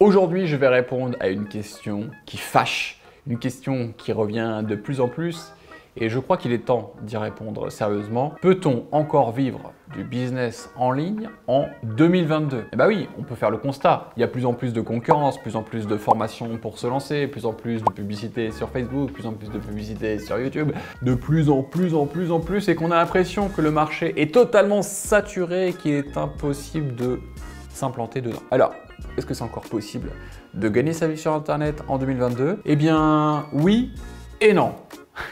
Aujourd'hui, je vais répondre à une question qui fâche, une question qui revient de plus en plus et je crois qu'il est temps d'y répondre sérieusement. Peut-on encore vivre du business en ligne en 2022? Eh bien oui, on peut faire le constat. Il y a plus en plus de concurrence, plus en plus de formations pour se lancer, plus en plus de publicité sur Facebook, plus en plus de publicité sur YouTube, de plus en plus et qu'on a l'impression que le marché est totalement saturé et qu'il est impossible de s'implanter dedans. Alors, est-ce que c'est encore possible de gagner sa vie sur Internet en 2022? Eh bien, oui et non.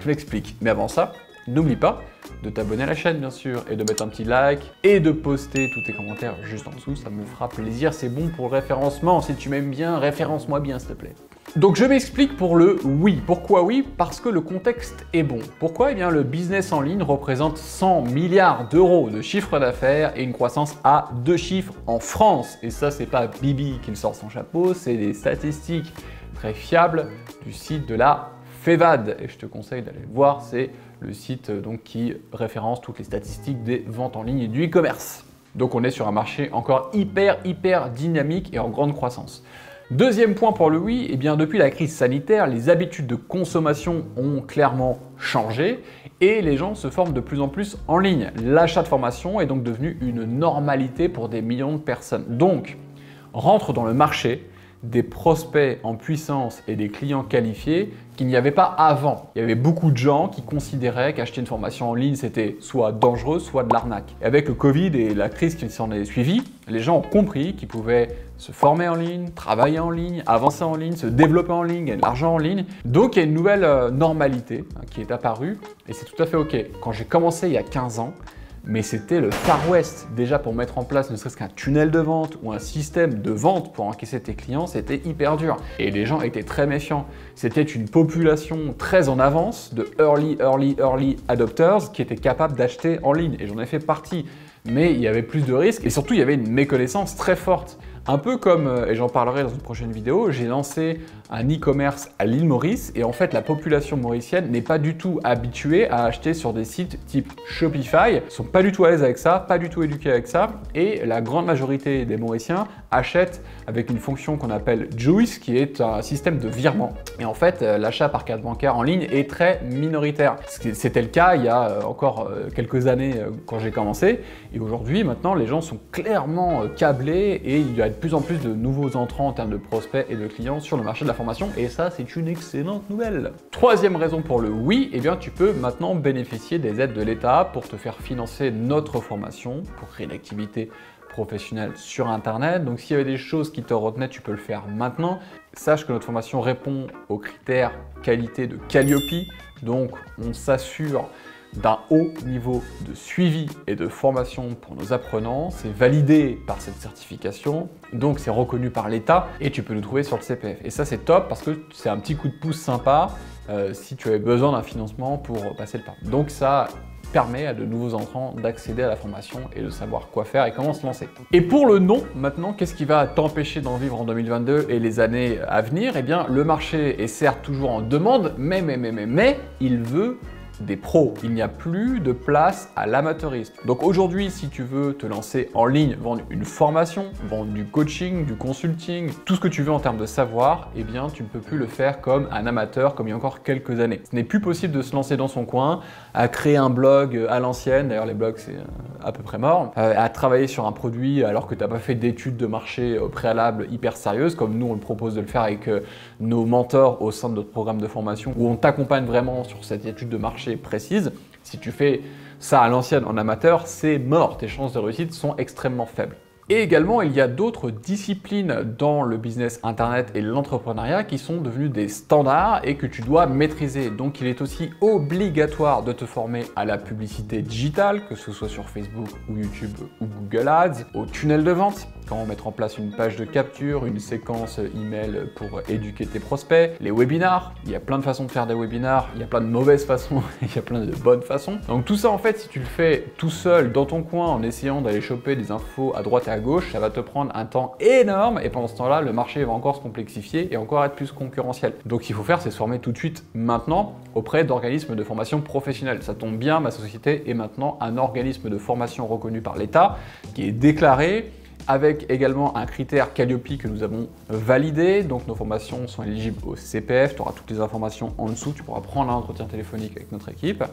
Je m'explique. Mais avant ça, n'oublie pas de t'abonner à la chaîne, bien sûr, et de mettre un petit like et de poster tous tes commentaires juste en dessous. Ça me fera plaisir. C'est bon pour le référencement. Si tu m'aimes bien, référence-moi bien, s'il te plaît. Donc je m'explique pour le oui. Pourquoi oui? Parce que le contexte est bon. Pourquoi? Eh bien le business en ligne représente 100 milliards d'euros de chiffre d'affaires et une croissance à 2 chiffres en France. Et ça, c'est pas Bibi qui le sort son chapeau, c'est des statistiques très fiables du site de la FEVAD. Et je te conseille d'aller le voir, c'est le site donc, qui référence toutes les statistiques des ventes en ligne et du e-commerce. Donc on est sur un marché encore hyper dynamique et en grande croissance. Deuxième point pour le oui, eh bien depuis la crise sanitaire, les habitudes de consommation ont clairement changé et les gens se forment de plus en plus en ligne. L'achat de formation est donc devenu une normalité pour des millions de personnes. Donc, rentrent dans le marché des prospects en puissance et des clients qualifiés qu'il n'y avait pas avant. Il y avait beaucoup de gens qui considéraient qu'acheter une formation en ligne, c'était soit dangereux, soit de l'arnaque. Et avec le Covid et la crise qui s'en est suivie, les gens ont compris qu'ils pouvaient se former en ligne, travailler en ligne, avancer en ligne, se développer en ligne, gagner de l'argent en ligne. Donc il y a une nouvelle normalité qui est apparue et c'est tout à fait OK. Quand j'ai commencé il y a 15 ans, mais c'était le Far West. Déjà pour mettre en place ne serait-ce qu'un tunnel de vente ou un système de vente pour encaisser tes clients, c'était hyper dur. Et les gens étaient très méfiants. C'était une population très en avance de early adopters qui étaient capables d'acheter en ligne. Et j'en ai fait partie. Mais il y avait plus de risques et surtout il y avait une méconnaissance très forte. Un peu comme, et j'en parlerai dans une prochaine vidéo, j'ai lancé un e-commerce à l'île Maurice et en fait la population mauricienne n'est pas du tout habituée à acheter sur des sites type Shopify. Ils sont pas du tout à l'aise avec ça, pas du tout éduqués avec ça et la grande majorité des Mauriciens achètent avec une fonction qu'on appelle Juice qui est un système de virement. Et en fait l'achat par carte bancaire en ligne est très minoritaire. C'était le cas il y a encore quelques années quand j'ai commencé et aujourd'hui maintenant les gens sont clairement câblés et il y a de plus en plus de nouveaux entrants en termes de prospects et de clients sur le marché de la formation et ça c'est une excellente nouvelle. Troisième raison pour le oui, eh bien tu peux maintenant bénéficier des aides de l'État pour te faire financer notre formation pour créer une activité professionnelle sur Internet. Donc s'il y avait des choses qui te retenaient, tu peux le faire maintenant. Sache que notre formation répond aux critères qualité de Calliope, donc on s'assure d'un haut niveau de suivi et de formation pour nos apprenants. C'est validé par cette certification, donc c'est reconnu par l'État et tu peux nous trouver sur le CPF. Et ça c'est top parce que c'est un petit coup de pouce sympa si tu avais besoin d'un financement pour passer le pas. Donc ça permet à de nouveaux entrants d'accéder à la formation et de savoir quoi faire et comment se lancer. Et pour le non, maintenant, qu'est-ce qui va t'empêcher d'en vivre en 2022 et les années à venir? Eh bien, le marché est certes toujours en demande, mais il veut des pros. Il n'y a plus de place à l'amateurisme. Donc aujourd'hui, si tu veux te lancer en ligne, vendre une formation, vendre du coaching, du consulting, tout ce que tu veux en termes de savoir, eh bien tu ne peux plus le faire comme un amateur comme il y a encore quelques années. Ce n'est plus possible de se lancer dans son coin, à créer un blog à l'ancienne, d'ailleurs les blogs c'est à peu près mort, à travailler sur un produit alors que tu n'as pas fait d'études de marché préalables hyper sérieuses, comme nous on le propose de le faire avec nos mentors au sein de notre programme de formation où on t'accompagne vraiment sur cette étude de marché précise. Si tu fais ça à l'ancienne en amateur, c'est mort. Tes chances de réussite sont extrêmement faibles. Et également, il y a d'autres disciplines dans le business internet et l'entrepreneuriat qui sont devenues des standards et que tu dois maîtriser. Donc, il est aussi obligatoire de te former à la publicité digitale, que ce soit sur Facebook ou YouTube ou Google Ads, au tunnel de vente, comment mettre en place une page de capture, une séquence email pour éduquer tes prospects, les webinars. Il y a plein de façons de faire des webinars, il y a plein de mauvaises façons, il y a plein de bonnes façons. Donc tout ça, en fait, si tu le fais tout seul dans ton coin en essayant d'aller choper des infos à droite et à gauche, ça va te prendre un temps énorme et pendant ce temps-là, le marché va encore se complexifier et encore être plus concurrentiel. Donc ce qu'il faut faire, c'est se former tout de suite maintenant auprès d'organismes de formation professionnelle. Ça tombe bien, ma société est maintenant un organisme de formation reconnu par l'État qui est déclaré avec également un critère Calliope que nous avons validé. Donc nos formations sont éligibles au CPF, tu auras toutes les informations en dessous, tu pourras prendre un entretien téléphonique avec notre équipe.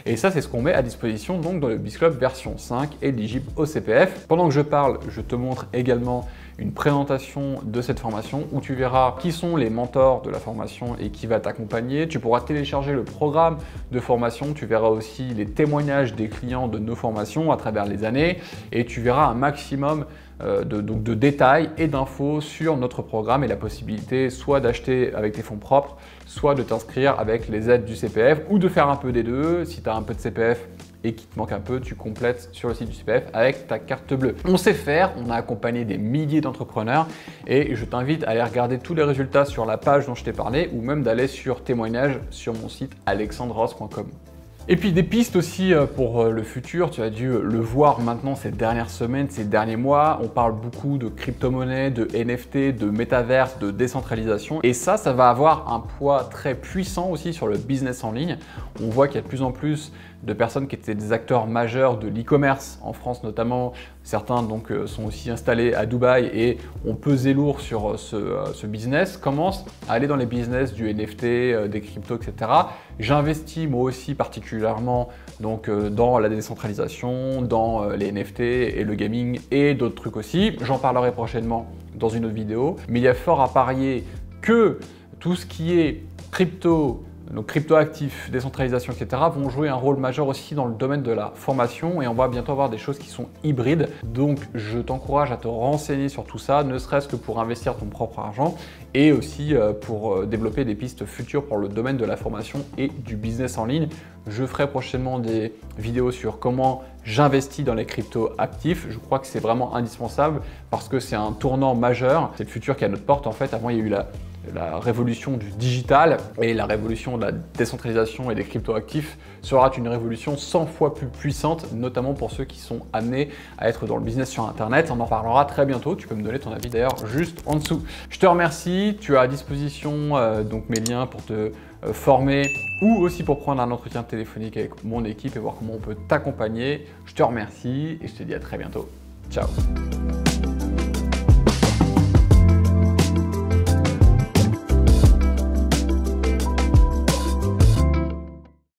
Et ça, c'est ce qu'on met à disposition donc dans le BizClub version 5, éligible au CPF. Pendant que je parle, je te montre également une présentation de cette formation où tu verras qui sont les mentors de la formation et qui va t'accompagner. Tu pourras télécharger le programme de formation, tu verras aussi les témoignages des clients de nos formations à travers les années et tu verras un maximum de détails et d'infos sur notre programme et la possibilité soit d'acheter avec tes fonds propres, soit de t'inscrire avec les aides du CPF ou de faire un peu des deux. Si tu as un peu de CPF et qu'il te manque un peu, tu complètes sur le site du CPF avec ta carte bleue. On sait faire, on a accompagné des milliers d'entrepreneurs et je t'invite à aller regarder tous les résultats sur la page dont je t'ai parlé ou même d'aller sur témoignages sur mon site alexandros.com. Et puis des pistes aussi pour le futur, tu as dû le voir maintenant ces dernières semaines, ces derniers mois. On parle beaucoup de crypto-monnaies, de NFT, de métaverse, de décentralisation. Et ça va avoir un poids très puissant aussi sur le business en ligne. On voit qu'il y a de plus en plus de personnes qui étaient des acteurs majeurs de l'e-commerce, en France notamment. Certains donc sont aussi installés à Dubaï et ont pesé lourd sur ce business, commencent à aller dans les business du NFT, des cryptos, etc. J'investis moi aussi particulièrement donc, dans la décentralisation, dans les NFT et le gaming et d'autres trucs aussi. J'en parlerai prochainement dans une autre vidéo. Mais il y a fort à parier que tout ce qui est crypto, donc crypto-actifs, décentralisation, etc. vont jouer un rôle majeur aussi dans le domaine de la formation et on va bientôt avoir des choses qui sont hybrides. Donc je t'encourage à te renseigner sur tout ça, ne serait-ce que pour investir ton propre argent et aussi pour développer des pistes futures pour le domaine de la formation et du business en ligne. Je ferai prochainement des vidéos sur comment j'investis dans les crypto-actifs. Je crois que c'est vraiment indispensable parce que c'est un tournant majeur. C'est le futur qui est à notre porte en fait. Avant, il y a eu la révolution du digital et la révolution de la décentralisation et des crypto-actifs sera une révolution 100 fois plus puissante, notamment pour ceux qui sont amenés à être dans le business sur Internet. On en parlera très bientôt. Tu peux me donner ton avis d'ailleurs juste en dessous. Je te remercie. Tu as à disposition donc mes liens pour te former ou aussi pour prendre un entretien téléphonique avec mon équipe et voir comment on peut t'accompagner. Je te remercie et je te dis à très bientôt. Ciao.